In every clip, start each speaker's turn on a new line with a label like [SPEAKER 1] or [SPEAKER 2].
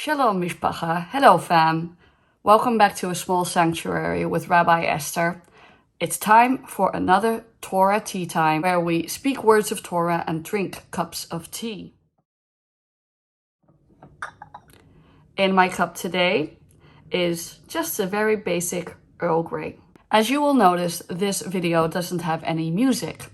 [SPEAKER 1] Shalom mishpacha, hello fam. Welcome back to a small sanctuary with Rabbi Esther. It's time for another Torah Tea Time where we speak words of Torah and drink cups of tea. In my cup today is just a very basic Earl Grey. As you will notice, this video doesn't have any music.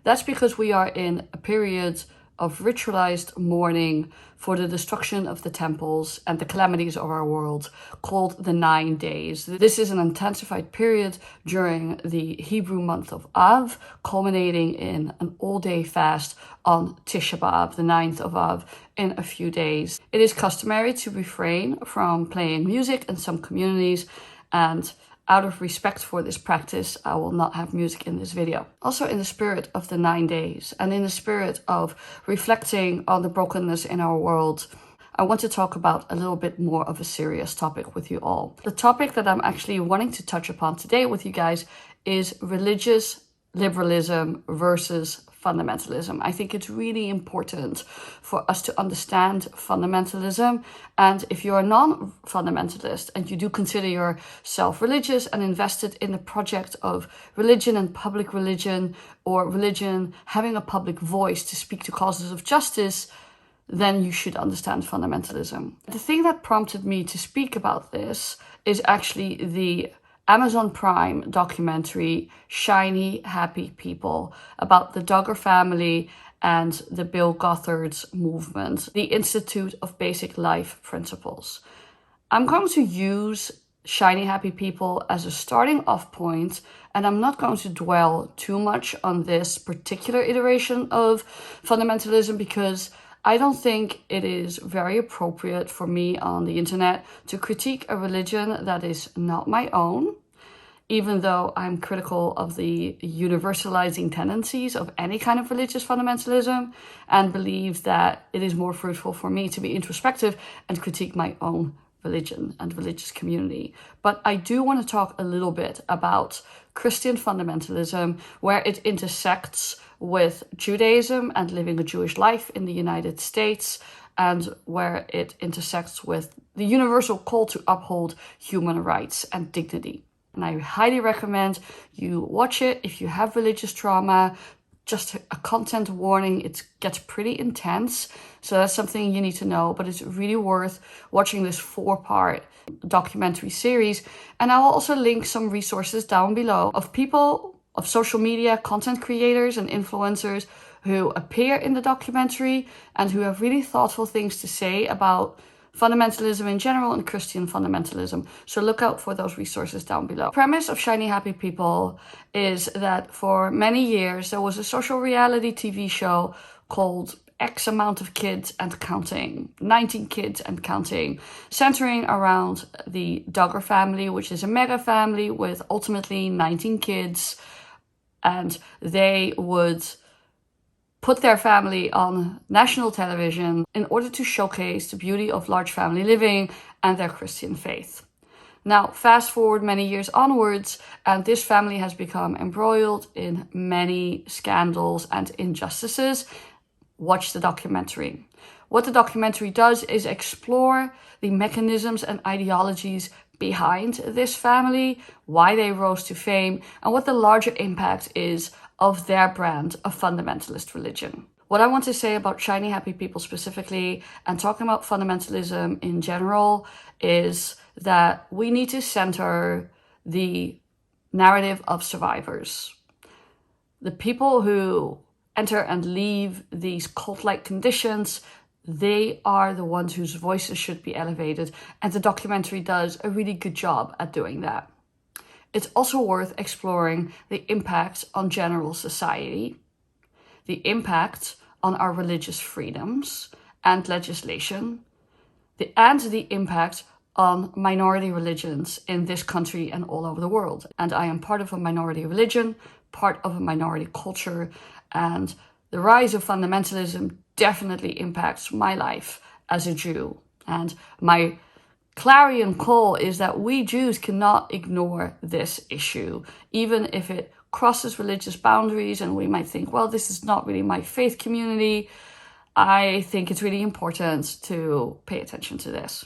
[SPEAKER 1] That's because we are in a period of ritualized mourning for the destruction of the temples and the calamities of our world, called the 9 days. This is an intensified period during the Hebrew month of Av, culminating in an all-day fast on Tisha, the 9th of Av, in a few days. It is customary to refrain from playing music in some communities, and out of respect for this practice, I will not have music in this video. Also, in the spirit of the 9 days and in the spirit of reflecting on the brokenness in our world, I want to talk about a little bit more of a serious topic with you all. The topic that I'm actually wanting to touch upon today with you guys is religious liberalism versus fundamentalism. I think it's really important for us to understand fundamentalism. And if you're a non-fundamentalist and you do consider yourself religious and invested in the project of religion and public religion, or religion having a public voice to speak to causes of justice, then you should understand fundamentalism. The thing that prompted me to speak about this is actually the Amazon Prime documentary Shiny Happy People, about the Duggar family and the Bill Gothard's movement, the Institute of Basic Life Principles. I'm going to use Shiny Happy People as a starting off point, and I'm not going to dwell too much on this particular iteration of fundamentalism because I don't think it is very appropriate for me on the internet to critique a religion that is not my own, even though I'm critical of the universalizing tendencies of any kind of religious fundamentalism and believe that it is more fruitful for me to be introspective and critique my own religion and religious community. But I do want to talk a little bit about Christian fundamentalism, where it intersects with Judaism and living a Jewish life in the United States, and where it intersects with the universal call to uphold human rights and dignity. And I highly recommend you watch it if you have religious trauma. Just a content warning, it gets pretty intense, so that's something you need to know, but it's really worth watching this 4-part documentary series. And I will also link some resources down below of people, of social media, content creators and influencers who appear in the documentary and who have really thoughtful things to say about fundamentalism in general and Christian fundamentalism. So look out for those resources down below. The premise of Shiny Happy People is that for many years there was a social reality TV show called X amount of kids and counting, 19 kids and counting, centering around the Duggar family, which is a mega family with ultimately 19 kids, and they would put their family on national television in order to showcase the beauty of large family living and their Christian faith. Now, fast forward many years onwards, and this family has become embroiled in many scandals and injustices. Watch the documentary. What the documentary does is explore the mechanisms and ideologies behind this family, why they rose to fame, and what the larger impact is of their brand of fundamentalist religion. What I want to say about Shiny Happy People specifically, and talking about fundamentalism in general, is that we need to center the narrative of survivors. The people who enter and leave these cult-like conditions, they are the ones whose voices should be elevated, and the documentary does a really good job at doing that. It's also worth exploring the impact on general society, the impact on our religious freedoms and legislation, and the impact on minority religions in this country and all over the world. And I am part of a minority religion, part of a minority culture, and the rise of fundamentalism definitely impacts my life as a Jew. And my clarion call is that we Jews cannot ignore this issue, even if it crosses religious boundaries and we might think, well, this is not really my faith community. I think it's really important to pay attention to this.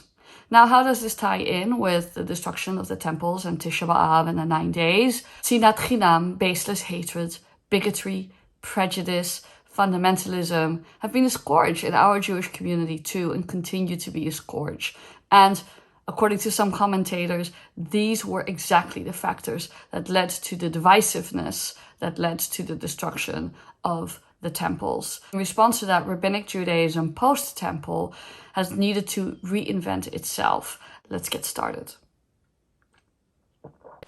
[SPEAKER 1] Now, how does this tie in with the destruction of the temples and Tisha B'Av and the 9 days? Sinat Chinam, baseless hatred, bigotry, prejudice, fundamentalism have been a scourge in our Jewish community too, and continue to be a scourge. And according to some commentators, these were exactly the factors that led to the divisiveness that led to the destruction of the temples. In response to that, Rabbinic Judaism post-temple has needed to reinvent itself. Let's get started.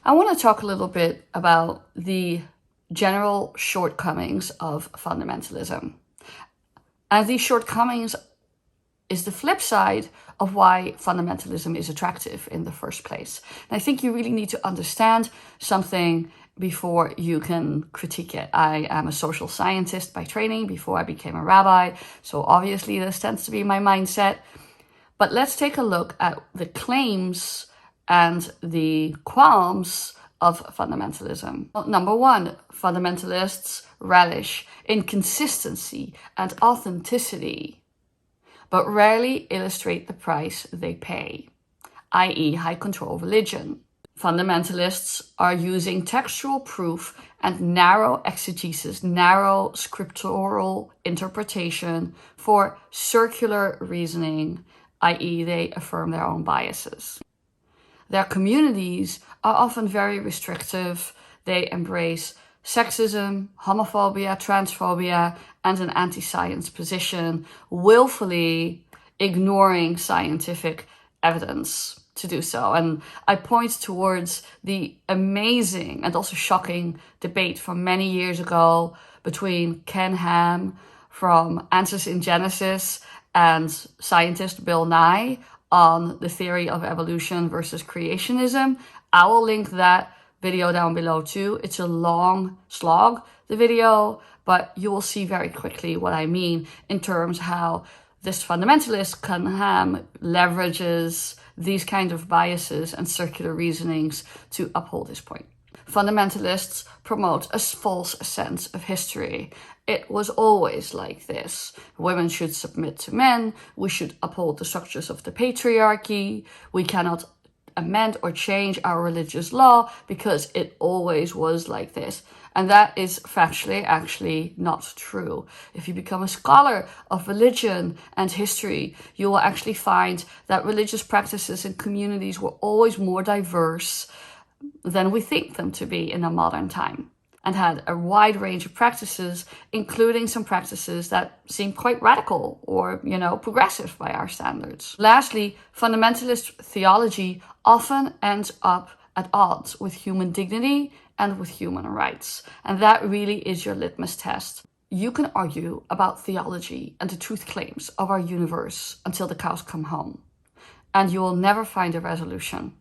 [SPEAKER 1] I want to talk a little bit about the general shortcomings of fundamentalism. And these shortcomings is the flip side of why fundamentalism is attractive in the first place. And I think you really need to understand something before you can critique it. I am a social scientist by training before I became a rabbi, so obviously this tends to be my mindset. But let's take a look at the claims and the qualms of fundamentalism. Number one, fundamentalists relish inconsistency and authenticity, but rarely illustrate the price they pay, i.e. high control religion. Fundamentalists are using textual proof and narrow exegesis, narrow scriptural interpretation for circular reasoning, i.e. they affirm their own biases. Their communities are often very restrictive. They embrace sexism, homophobia, transphobia, and an anti-science position, willfully ignoring scientific evidence to do so. And I point towards the amazing and also shocking debate from many years ago between Ken Ham from Answers in Genesis and scientist Bill Nye on the theory of evolution versus creationism. I will link that video down below too. It's a long slog, the video, but you will see very quickly what I mean in terms how this fundamentalist Ken Ham leverages these kind of biases and circular reasonings to uphold his point. Fundamentalists promote a false sense of history. It was always like this. Women should submit to men. We should uphold the structures of the patriarchy. We cannot amend or change our religious law because it always was like this. And that is factually actually not true. If you become a scholar of religion and history, you will actually find that religious practices in communities were always more diverse than we think them to be in a modern time, and had a wide range of practices, including some practices that seem quite radical or, progressive by our standards. Lastly, fundamentalist theology often ends up at odds with human dignity and with human rights. And that really is your litmus test. You can argue about theology and the truth claims of our universe until the cows come home, and you will never find a resolution.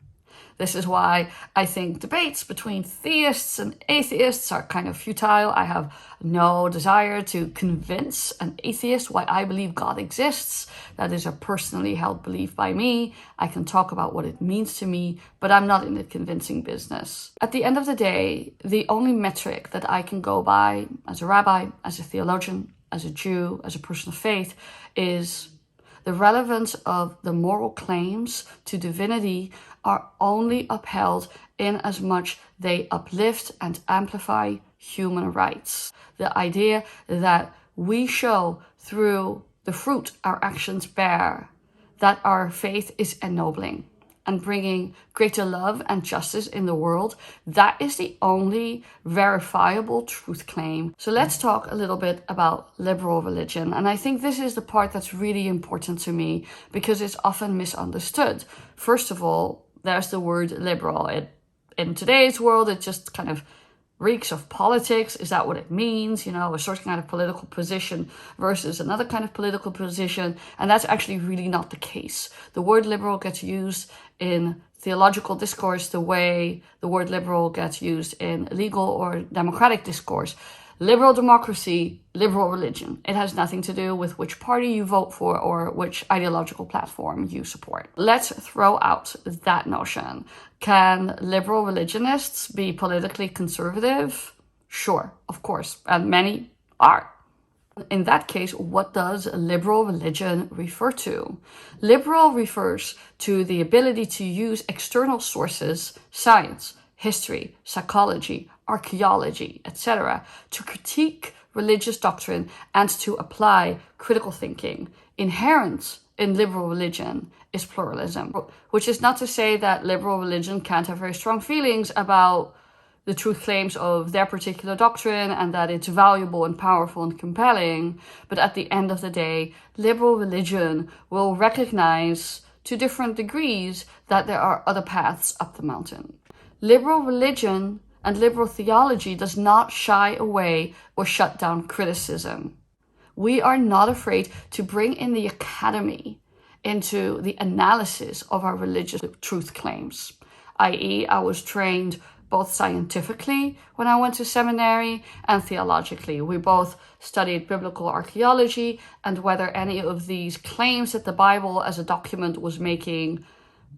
[SPEAKER 1] This is why I think debates between theists and atheists are kind of futile. I have no desire to convince an atheist why I believe God exists. That is a personally held belief by me. I can talk about what it means to me, but I'm not in the convincing business. At the end of the day, the only metric that I can go by as a rabbi, as a theologian, as a Jew, as a person of faith, is the relevance of the moral claims to divinity are only upheld in as much they uplift and amplify human rights. The idea that we show through the fruit our actions bear that our faith is ennobling and bringing greater love and justice in the world, that is the only verifiable truth claim. So let's talk a little bit about liberal religion. And I think this is the part that's really important to me because it's often misunderstood. First of all, there's the word liberal. In today's world, it just kind of reeks of politics. Is that what it means? A certain kind of political position versus another kind of political position. And that's actually really not the case. The word liberal gets used in theological discourse the way the word liberal gets used in legal or democratic discourse. Liberal democracy, liberal religion. It has nothing to do with which party you vote for or which ideological platform you support. Let's throw out that notion. Can liberal religionists be politically conservative? Sure, of course, and many are. In that case, what does liberal religion refer to? Liberal refers to the ability to use external sources, science, history, psychology, archaeology, etc., to critique religious doctrine and to apply critical thinking. Inherent in liberal religion is pluralism, which is not to say that liberal religion can't have very strong feelings about the truth claims of their particular doctrine and that it's valuable and powerful and compelling. But at the end of the day, liberal religion will recognize to different degrees that there are other paths up the mountain. Liberal religion and liberal theology does not shy away or shut down criticism. We are not afraid to bring in the academy into the analysis of our religious truth claims, i.e., I was trained both scientifically when I went to seminary and theologically. We both studied biblical archaeology and whether any of these claims that the Bible as a document was making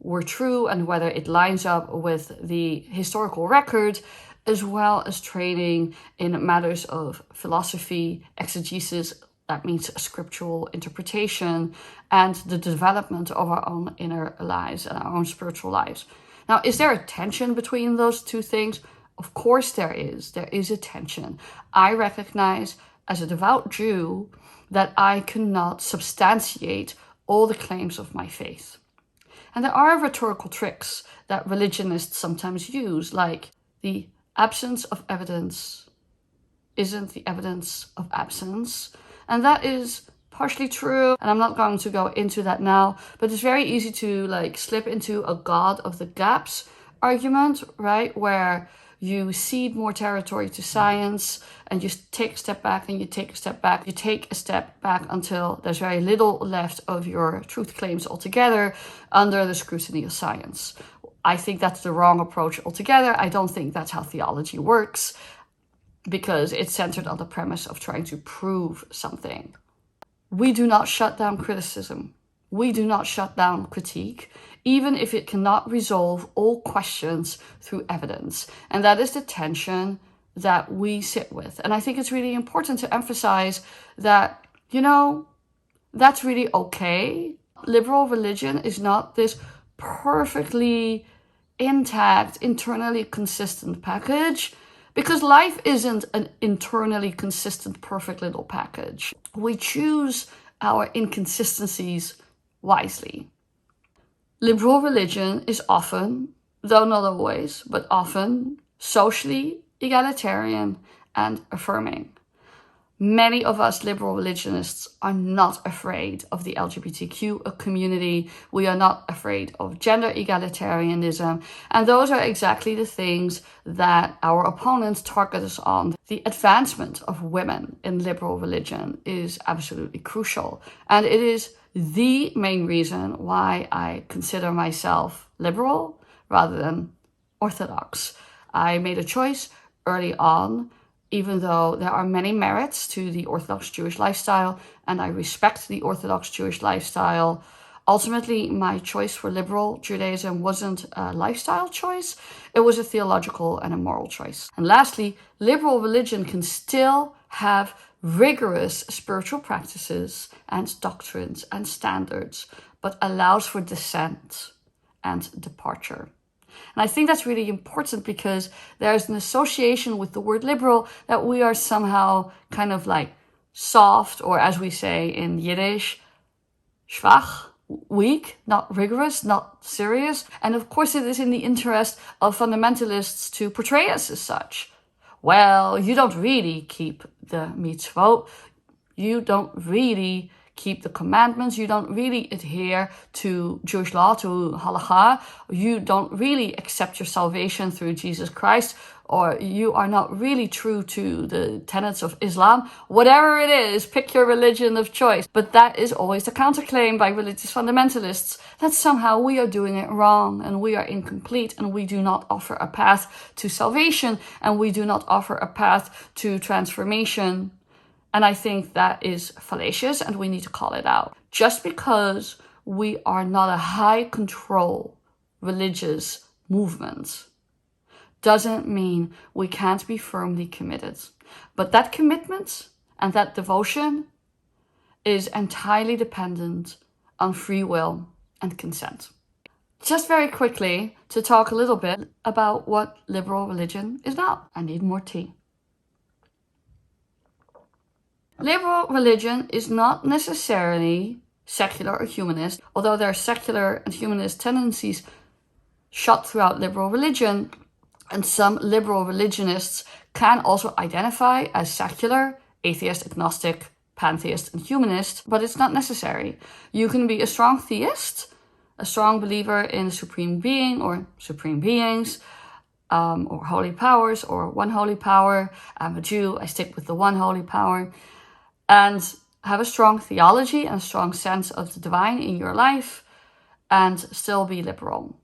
[SPEAKER 1] were true and whether it lines up with the historical record, as well as training in matters of philosophy, exegesis, that means scriptural interpretation, and the development of our own inner lives and our own spiritual lives. Now, is there a tension between those two things? Of course there is. There is a tension. I recognize as a devout Jew that I cannot substantiate all the claims of my faith. And there are rhetorical tricks that religionists sometimes use, like the absence of evidence isn't the evidence of absence. And that is partially true, and I'm not going to go into that now, but it's very easy to slip into a God of the gaps argument, right? Where you cede more territory to science and you take a step back and you take a step back. You take a step back until there's very little left of your truth claims altogether under the scrutiny of science. I think that's the wrong approach altogether. I don't think that's how theology works because it's centered on the premise of trying to prove something. We do not shut down criticism. We do not shut down critique, even if it cannot resolve all questions through evidence. And that is the tension that we sit with. And I think it's really important to emphasize that, that's really okay. Liberal religion is not this perfectly intact, internally consistent package, because life isn't an internally consistent, perfect little package. We choose our inconsistencies wisely. Liberal religion is often, though not always, but often socially egalitarian and affirming. Many of us liberal religionists are not afraid of the LGBTQ community. We are not afraid of gender egalitarianism. And those are exactly the things that our opponents target us on. The advancement of women in liberal religion is absolutely crucial. And it is the main reason why I consider myself liberal rather than orthodox. I made a choice early on, even though there are many merits to the Orthodox Jewish lifestyle, and I respect the Orthodox Jewish lifestyle. Ultimately, my choice for liberal Judaism wasn't a lifestyle choice. It was a theological and a moral choice. And lastly, liberal religion can still have rigorous spiritual practices and doctrines and standards, but allows for dissent and departure. And I think that's really important because there's an association with the word liberal that we are somehow kind of like soft, or as we say in Yiddish, schwach, weak, not rigorous, not serious. And of course it is in the interest of fundamentalists to portray us as such. Well, you don't really keep the mitzvot. You don't really keep the commandments. You don't really adhere to Jewish law, to halakha. You don't really accept your salvation through Jesus Christ, or you are not really true to the tenets of Islam. Whatever it is, pick your religion of choice. But that is always the counterclaim by religious fundamentalists, that somehow we are doing it wrong and we are incomplete and we do not offer a path to salvation and we do not offer a path to transformation. And I think that is fallacious and we need to call it out. Just because we are not a high control religious movement doesn't mean we can't be firmly committed. But that commitment and that devotion is entirely dependent on free will and consent. Just very quickly to talk a little bit about what liberal religion is not. I need more tea. Liberal religion is not necessarily secular or humanist, although there are secular and humanist tendencies shot throughout liberal religion, and some liberal religionists can also identify as secular, atheist, agnostic, pantheist, and humanist, but it's not necessary. You can be a strong theist, a strong believer in a supreme being or supreme beings, or holy powers or one holy power. I'm a Jew, I stick with the one holy power, and have a strong theology and a strong sense of the divine in your life and still be liberal.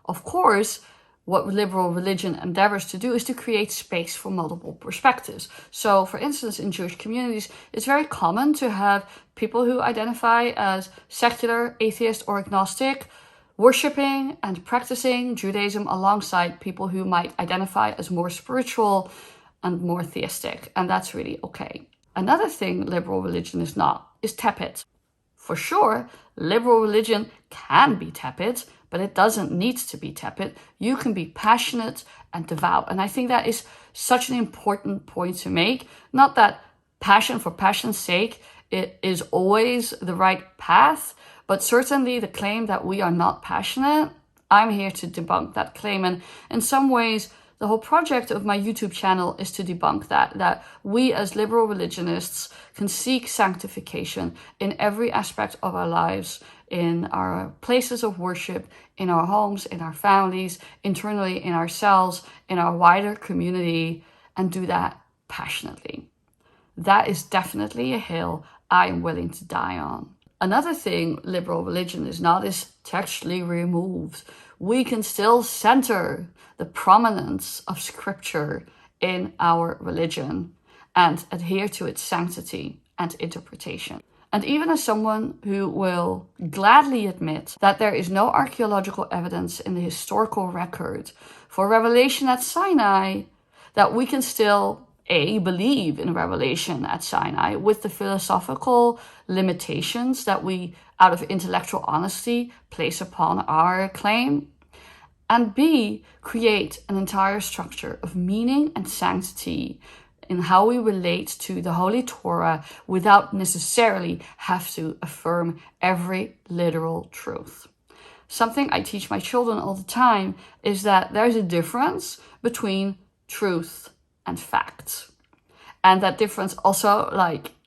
[SPEAKER 1] Of course, what liberal religion endeavors to do is to create space for multiple perspectives. So, for instance, in Jewish communities, it's very common to have people who identify as secular, atheist, or agnostic, worshipping and practicing Judaism alongside people who might identify as more spiritual and more theistic, and that's really okay. Another thing liberal religion is not is tepid. For sure, liberal religion can be tepid, but it doesn't need to be tepid. You can be passionate and devout. And I think that is such an important point to make. Not that passion for passion's sake it is always the right path, but certainly the claim that we are not passionate, I'm here to debunk that claim. And in some ways, the whole project of my YouTube channel is to debunk that we as liberal religionists can seek sanctification in every aspect of our lives, in our places of worship, in our homes, in our families, internally in ourselves, in our wider community, and do that passionately. That is definitely a hill I am willing to die on. Another thing liberal religion is not is textually removed. We can still center the prominence of scripture in our religion and adhere to its sanctity and interpretation. And even as someone who will gladly admit that there is no archaeological evidence in the historical record for revelation at Sinai, that we can still believe in revelation at Sinai with the philosophical limitations that we, out of intellectual honesty, place upon our claim, and B, create an entire structure of meaning and sanctity in how we relate to the Holy Torah without necessarily have to affirm every literal truth. Something I teach my children all the time is that there's a difference between truth and facts. And that difference also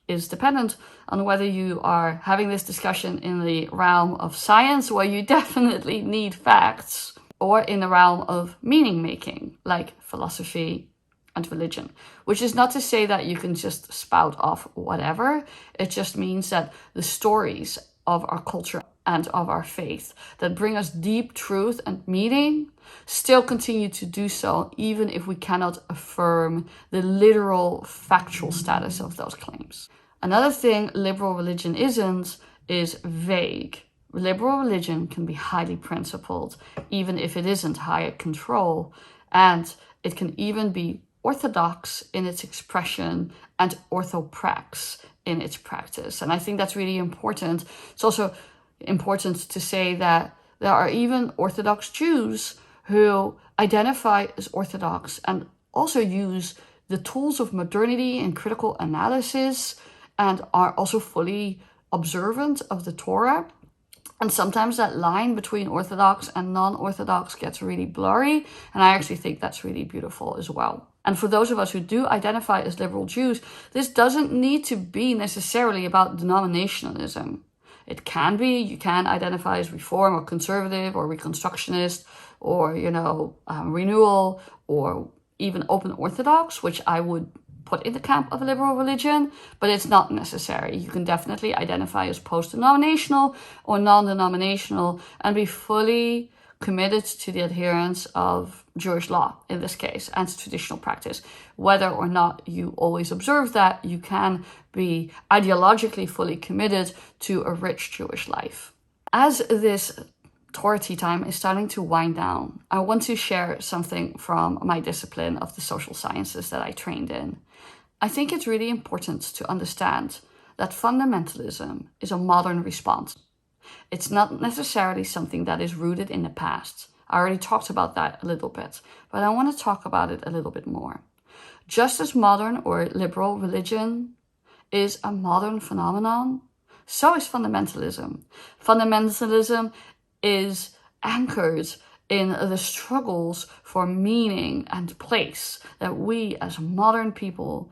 [SPEAKER 1] is dependent on whether you are having this discussion in the realm of science, where you definitely need facts, or in the realm of meaning making, like philosophy and religion. Which is not to say that you can just spout off whatever. It just means that the stories of our culture and of our faith that bring us deep truth and meaning still continue to do so, even if we cannot affirm the literal factual status of those claims. Another thing liberal religion isn't is vague. Liberal religion can be highly principled, even if it isn't higher control, and it can even be orthodox in its expression and orthoprax in its practice. And I think that's really important. It's also important to say that there are even Orthodox Jews who identify as Orthodox and also use the tools of modernity and critical analysis and are also fully observant of the Torah. And sometimes that line between Orthodox and non-Orthodox gets really blurry, and I actually think that's really beautiful as well. And for those of us who do identify as liberal Jews, this doesn't need to be necessarily about denominationalism. It can be, you can identify as Reform or Conservative or Reconstructionist or, Renewal or even Open Orthodox, which I would put in the camp of a liberal religion, but it's not necessary. You can definitely identify as post-denominational or non-denominational and be fully committed to the adherence of Jewish law in this case and traditional practice. Whether or not you always observe that, you can be ideologically fully committed to a rich Jewish life. As this Torah Tea Time is starting to wind down, I want to share something from my discipline of the social sciences that I trained in. I think it's really important to understand that fundamentalism is a modern response. It's not necessarily something that is rooted in the past. I already talked about that a little bit, but I want to talk about it a little bit more. Just as modern or liberal religion is a modern phenomenon, so is fundamentalism. Fundamentalism is anchored in the struggles for meaning and place that we as modern people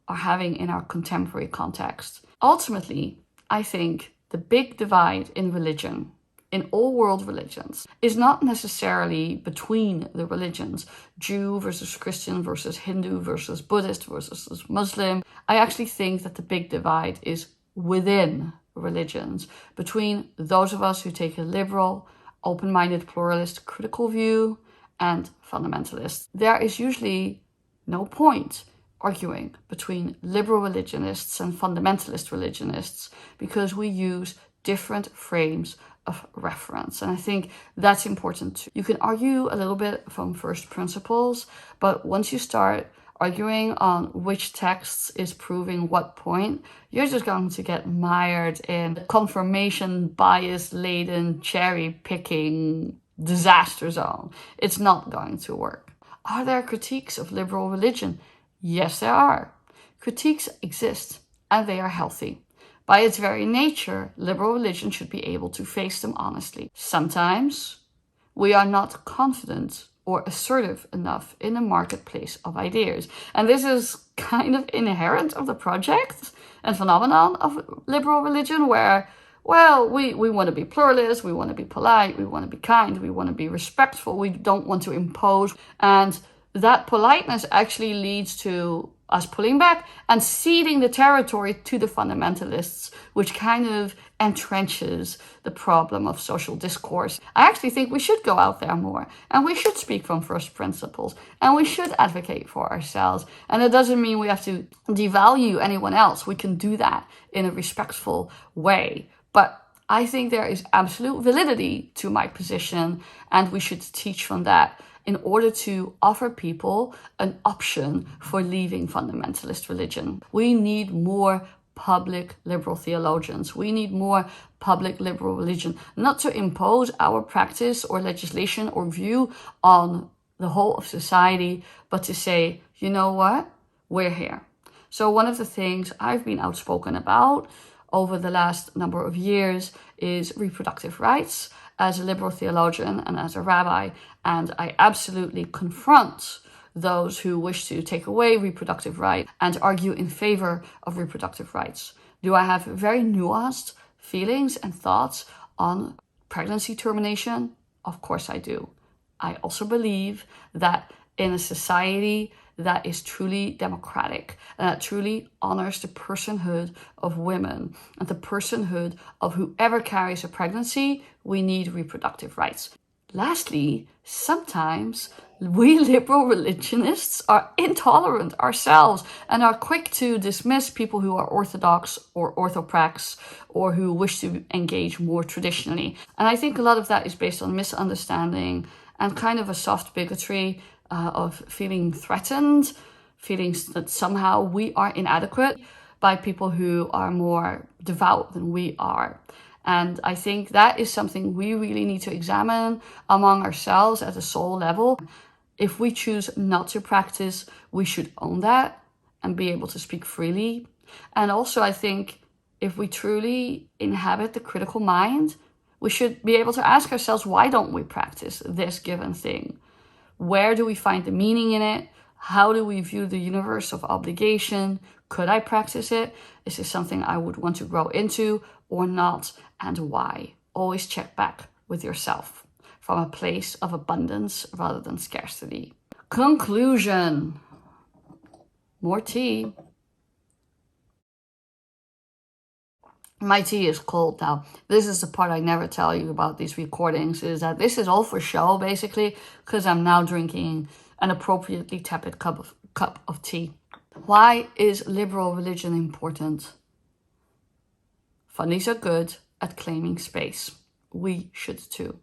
[SPEAKER 1] are having in our contemporary context. Ultimately, I think the big divide in religion, in all world religions, is not necessarily between the religions, Jew versus Christian versus Hindu versus Buddhist versus Muslim. I actually think that the big divide is within religions, between those of us who take a liberal, open-minded, pluralist, critical view, and fundamentalists. There is usually no point arguing between liberal religionists and fundamentalist religionists because we use different frames of reference. And I think that's important too. You can argue a little bit from first principles, but once you start arguing on which texts is proving what point, you're just going to get mired in confirmation bias-laden cherry-picking disaster zone. It's not going to work. Are there critiques of liberal religion? Yes, there are. Critiques exist, and they are healthy. By its very nature, liberal religion should be able to face them honestly. Sometimes we are not confident or assertive enough in the marketplace of ideas. And this is kind of inherent of the project and phenomenon of liberal religion where, well, we want to be pluralist, we want to be polite, we want to be kind, we want to be respectful, we don't want to impose. And that politeness actually leads to us pulling back and ceding the territory to the fundamentalists, which kind of entrenches the problem of social discourse. I actually think we should go out there more, and we should speak from first principles, and we should advocate for ourselves. And it doesn't mean we have to devalue anyone else. We can do that in a respectful way. But I think there is absolute validity to my position, and we should teach from that in order to offer people an option for leaving fundamentalist religion. We need more public liberal theologians. We need more public liberal religion, not to impose our practice or legislation or view on the whole of society, but to say, you know what, we're here. So one of the things I've been outspoken about over the last number of years is reproductive rights as a liberal theologian and as a rabbi. And I absolutely confront those who wish to take away reproductive rights and argue in favor of reproductive rights. Do I have very nuanced feelings and thoughts on pregnancy termination? Of course I do. I also believe that in a society that is truly democratic and that truly honors the personhood of women and the personhood of whoever carries a pregnancy, we need reproductive rights. Lastly, sometimes we liberal religionists are intolerant ourselves and are quick to dismiss people who are orthodox or orthoprax or who wish to engage more traditionally. And I think a lot of that is based on misunderstanding and kind of a soft bigotry of feeling threatened, feelings that somehow we are inadequate by people who are more devout than we are. And I think that is something we really need to examine among ourselves at a soul level. If we choose not to practice, we should own that and be able to speak freely. And also, I think if we truly inhabit the critical mind, we should be able to ask ourselves, why don't we practice this given thing? Where do we find the meaning in it? How do we view the universe of obligation? Could I practice it? Is this something I would want to grow into or not? And why? Always check back with yourself from a place of abundance rather than scarcity. Conclusion. More tea. My tea is cold now. This is the part I never tell you about these recordings, is that this is all for show, basically, because I'm now drinking an appropriately tepid cup of tea. Why is liberal religion important? Fundies are good at claiming space. We should too.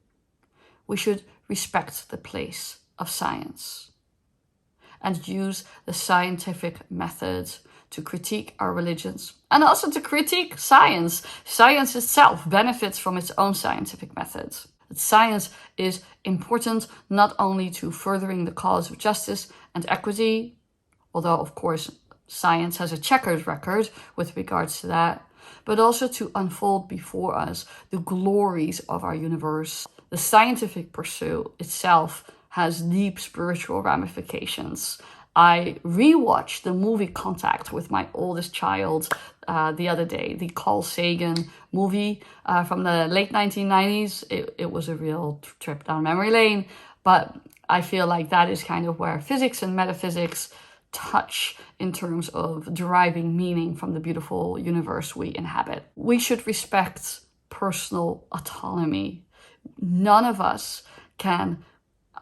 [SPEAKER 1] We should respect the place of science and use the scientific methods to critique our religions and also to critique science. Science itself benefits from its own scientific methods. Science is important not only to furthering the cause of justice and equity, although of course science has a checkered record with regards to that, but also to unfold before us the glories of our universe. The scientific pursuit itself has deep spiritual ramifications. I rewatched the movie Contact with my oldest child the other day, the Carl Sagan movie from the late 1990s. It was a real trip down memory lane, but I feel like that is kind of where physics and metaphysics touch in terms of deriving meaning from the beautiful universe we inhabit. We should respect personal autonomy. None of us can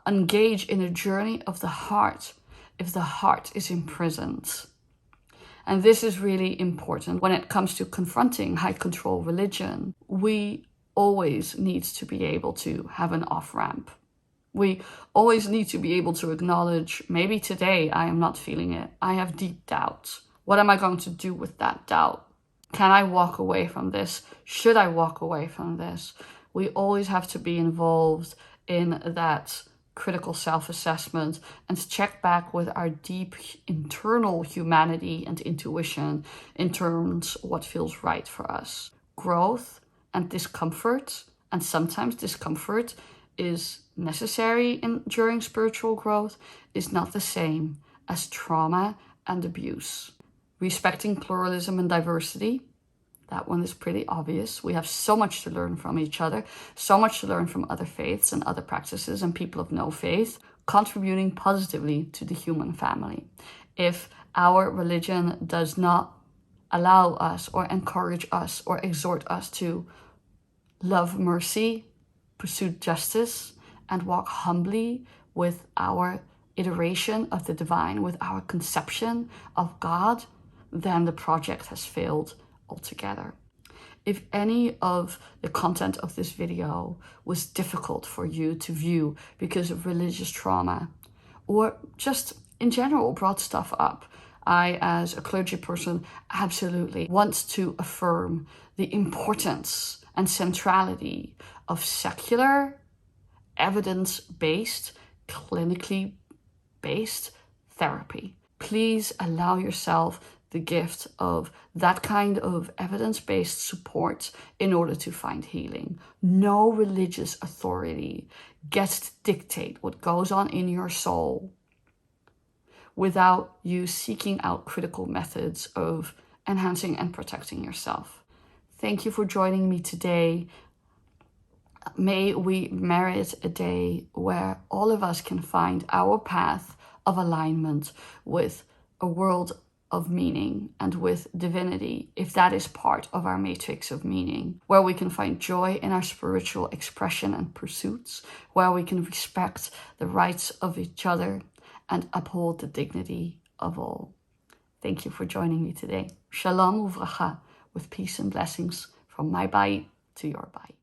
[SPEAKER 1] engage in a journey of the heart if the heart is imprisoned. And this is really important when it comes to confronting high control religion. We always need to be able to have an off-ramp. We always need to be able to acknowledge, maybe today I am not feeling it. I have deep doubts. What am I going to do with that doubt? Can I walk away from this? Should I walk away from this? We always have to be involved in that critical self-assessment and check back with our deep internal humanity and intuition in terms of what feels right for us. Growth and discomfort, and sometimes discomfort is necessary during spiritual growth, is not the same as trauma and abuse. Respecting pluralism and diversity, that one is pretty obvious. We have so much to learn from each other, so much to learn from other faiths and other practices and people of no faith, contributing positively to the human family. If our religion does not allow us or encourage us or exhort us to love mercy, pursue justice, and walk humbly with our iteration of the divine, with our conception of God, then the project has failed altogether. If any of the content of this video was difficult for you to view because of religious trauma, or just in general brought stuff up, I, as a clergy person, absolutely want to affirm the importance and centrality of secular, evidence-based, clinically based therapy. Please allow yourself the gift of that kind of evidence-based support in order to find healing. No religious authority gets to dictate what goes on in your soul without you seeking out critical methods of enhancing and protecting yourself. Thank you for joining me today. May we merit a day where all of us can find our path of alignment with a world of meaning and with divinity, if that is part of our matrix of meaning, where we can find joy in our spiritual expression and pursuits, where we can respect the rights of each other and uphold the dignity of all. Thank you for joining me today. Shalom uvracha, with peace and blessings from my bayit to your bayit.